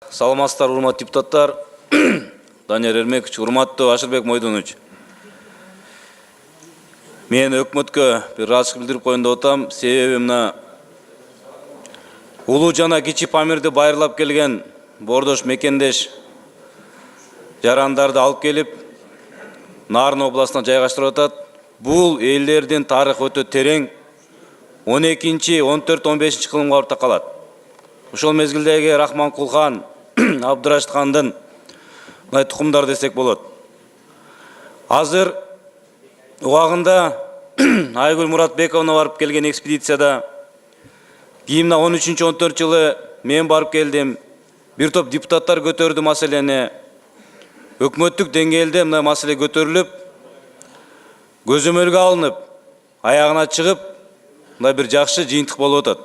Саламатсыздар, урматтуу депутаттар. Данияр Эрмекович, урматтуу Ашырбек Мойдонович. Мен өкмөткө бир ыраазычылык билдирип коеюн деп атам. Себеби мына улуу жана кичи Памирди байырлап келген боордош мекендеш жарандарды алып келип Нарын областына жайгаштырып атат. Бул элдердин тарыхы өтө терең. 12-14-15 кылымга барып такалат. Ошол мезгилдеги Рахманкул хан, Абдырашид хандын тукумдар десек болот. Азыр убагында Айгүл Муратбековна барып келген экспедицияда кийин 13-14 жылы мен барып келдим. Бир топ депутаттар көтөрдү маселени. Өкмөттүк деңгээлде мына маселе көтөрүлүп, көзөмөлгө алынып, аягына чыгып, мына бир жакшы жыйынтык болуп атат.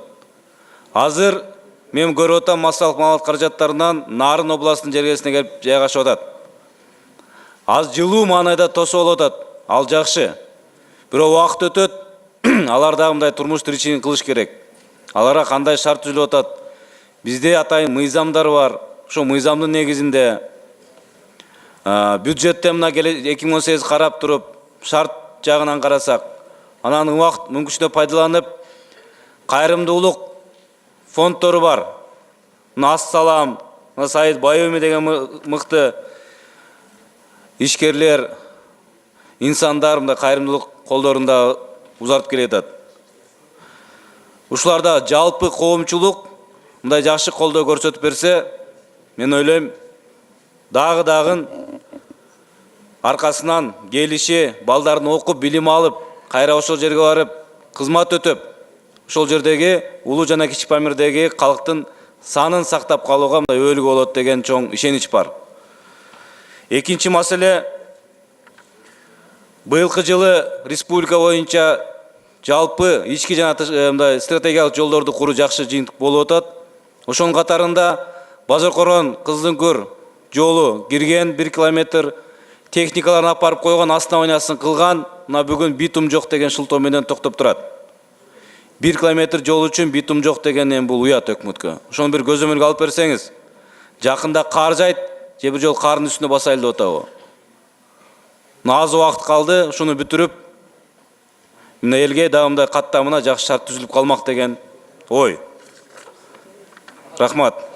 Азыр мен көрүп атам, массалык маалымат каражаттарынан Нарын областынын жергесине келип жайгашып атат. Аз жылуу маанайда тосуп болуп атат. Ал жакшы. Бирок убакыт өтөт, алар дагы мындай турмуш тиричилигин кылыш керек. Аларга кандай шарт түзүлүп атат? Бизде атайын мыйзамдар бар. Ошо мыйзамдын негизинде бюджетте мына 2018 карап туруп, шарт жагынан карасак, анан убакыт мүмкүнчүлүктү пайдаланып, кайрымдуулук фонддору бар. Ассалам, Саид Байөмү деген мыкты ишкерлер, инсандар мындай кайрымдуулук колдорунда узартып келатат. Ушуларда жалпы коомчулук мындай жакшы колдоо көрсөтүп берсе, мен ойлойм, дагы аркасынан келиши, балдарын окуп, билим алып, кайра ошол жерге барып, кызмат өтөп, ошол жердеги улуу жана кичи Памирдеги калктын санын сактап калууга өөлүгү болот деген чоң ишенич бар. Экинчи маселе, быйылкы жылы республика боюнча жалпы ички жана стратегиялык жолдорду куруу жакшы жыйынтык болуп атат. Ошонун катарында Базаркорон Кыздыңкүр жолу кирген 1 километр техникаларын апарып койгон, основаниясын кылган, мына бүгүн битум жок деген шылтоо менен токтоп турат. 1 километр жол үчүн битум жок деген бул уят өкмөткө. Ошону бир көзөмөлгө алып берсеңиз, жакында кар жайт, же бир жол кардын үстүнө басайлы деп атабы. Аз убакыт калды, ушуну бүтүрүп, мына элге дагы мындай каттамына жакшы шарт түзүлүп калмак деген ой. Рахмат.